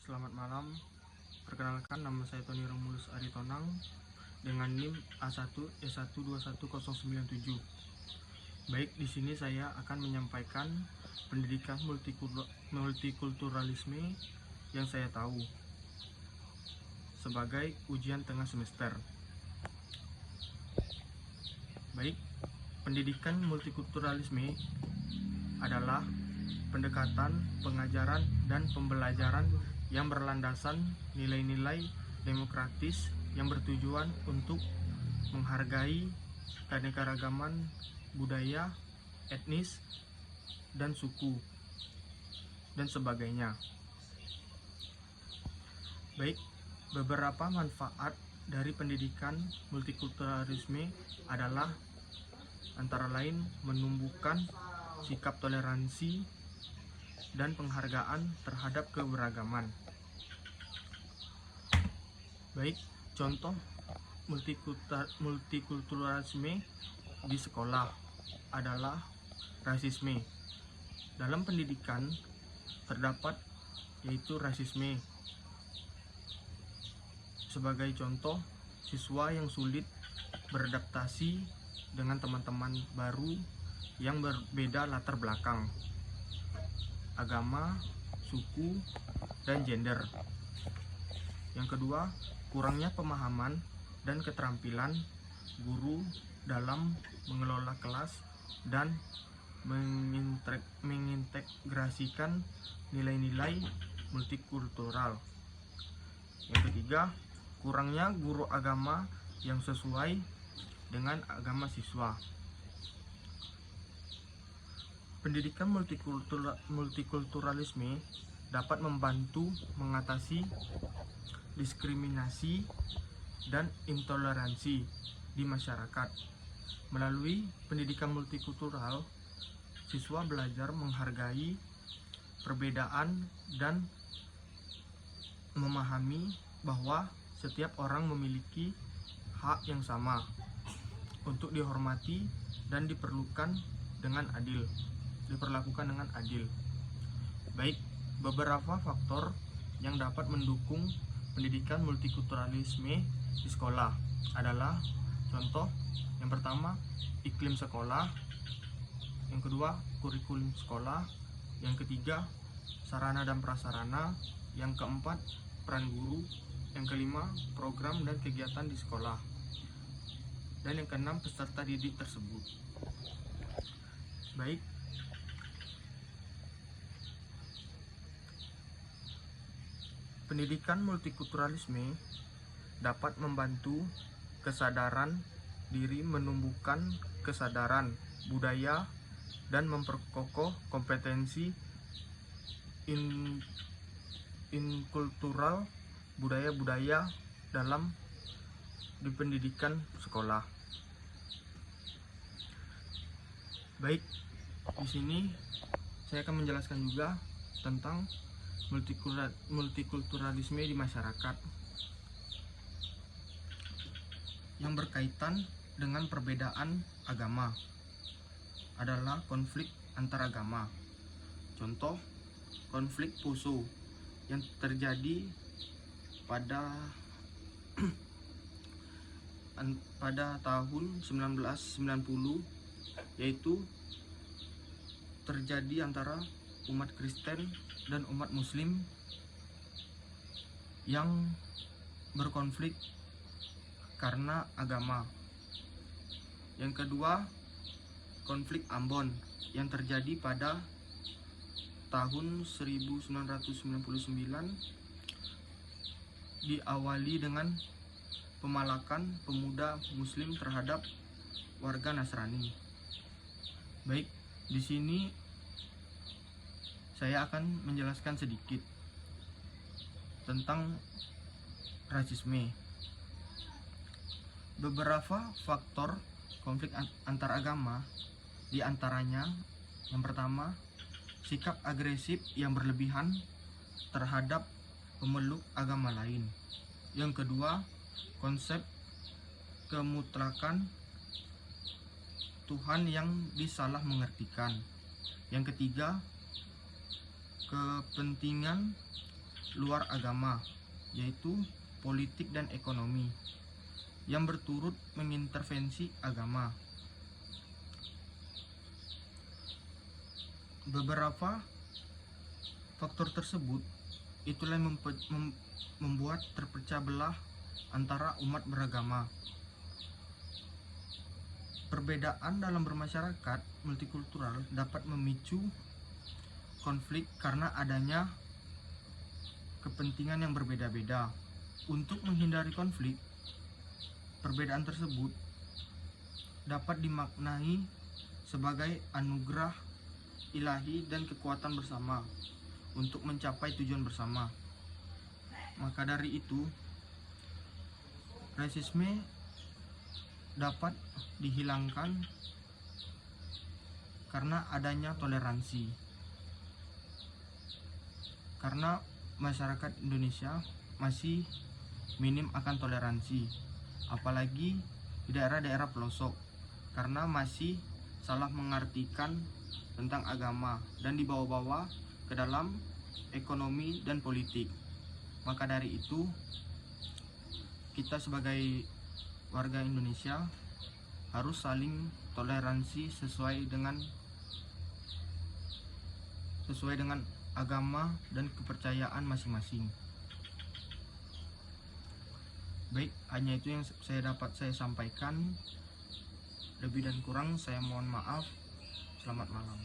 Selamat malam. Perkenalkan, nama saya Tony Romulus Aritonang dengan NIM A1E121097. Baik, di sini saya akan menyampaikan pendidikan multikulturalisme yang saya tahu sebagai ujian tengah semester. Baik, pendidikan multikulturalisme adalah pendekatan, pengajaran, dan pembelajaran yang berlandasan nilai-nilai demokratis yang bertujuan untuk menghargai keanekaragaman budaya, etnis, dan suku, dan sebagainya. Baik, beberapa manfaat dari pendidikan multikulturalisme adalah antara lain menumbuhkan sikap toleransi dan penghargaan terhadap keberagaman. Baik, contoh multikulturalisme di sekolah adalah rasisme. Dalam pendidikan terdapat yaitu rasisme. Sebagai contoh, siswa yang sulit beradaptasi dengan teman-teman baru yang berbeda latar belakang, agama, suku, dan gender. Yang kedua, kurangnya pemahaman dan keterampilan guru dalam mengelola kelas dan mengintegrasikan nilai-nilai multikultural. Yang ketiga, kurangnya guru agama yang sesuai dengan agama siswa. Pendidikan multikulturalisme dapat membantu mengatasi diskriminasi dan intoleransi di masyarakat. Melalui pendidikan multikultural, siswa belajar menghargai perbedaan dan memahami bahwa setiap orang memiliki hak yang sama untuk dihormati dan diperlakukan dengan adil. Baik, beberapa faktor yang dapat mendukung pendidikan multikulturalisme di sekolah adalah contoh yang pertama, iklim sekolah, yang kedua, kurikulum sekolah, yang ketiga, sarana dan prasarana, yang keempat, peran guru, yang kelima, program dan kegiatan di sekolah, dan yang keenam, peserta didik tersebut. Baik, pendidikan multikulturalisme dapat membantu kesadaran diri, menumbuhkan kesadaran budaya, dan memperkokoh kompetensi inkultural budaya-budaya dalam di pendidikan sekolah. Baik, di sini saya akan menjelaskan juga tentang multikulturalisme di masyarakat yang berkaitan dengan perbedaan agama adalah konflik antar agama. Contoh, konflik Poso yang terjadi pada tahun 1990, yaitu terjadi antara umat Kristen dan umat Muslim yang berkonflik karena agama. Yang kedua, konflik Ambon yang terjadi pada tahun 1999 diawali dengan pemalakan pemuda Muslim terhadap warga Nasrani. Baik, di sini saya akan menjelaskan sedikit tentang rasisme. Beberapa faktor konflik antar agama, di antaranya yang pertama, sikap agresif yang berlebihan terhadap pemeluk agama lain. Yang kedua, konsep kemutlakan Tuhan yang disalah mengertikan. Yang ketiga, kepentingan luar agama, yaitu politik dan ekonomi, yang berturut mengintervensi agama. Beberapa faktor tersebut itulah yang membuat terpecah belah antara umat beragama. Perbedaan dalam bermasyarakat multikultural dapat memicu konflik karena adanya kepentingan yang berbeda-beda. Untuk menghindari konflik, perbedaan tersebut dapat dimaknai sebagai anugerah ilahi dan kekuatan bersama untuk mencapai tujuan bersama. Maka dari itu, rasisme dapat dihilangkan karena adanya toleransi. Karena masyarakat Indonesia masih minim akan toleransi, apalagi di daerah-daerah pelosok, karena masih salah mengartikan tentang agama dan dibawa-bawa ke dalam ekonomi dan politik. Maka dari itu, kita sebagai warga Indonesia harus saling toleransi sesuai dengan agama dan kepercayaan masing-masing. Baik, hanya itu yang dapat saya sampaikan. Lebih dan kurang saya mohon maaf. Selamat malam.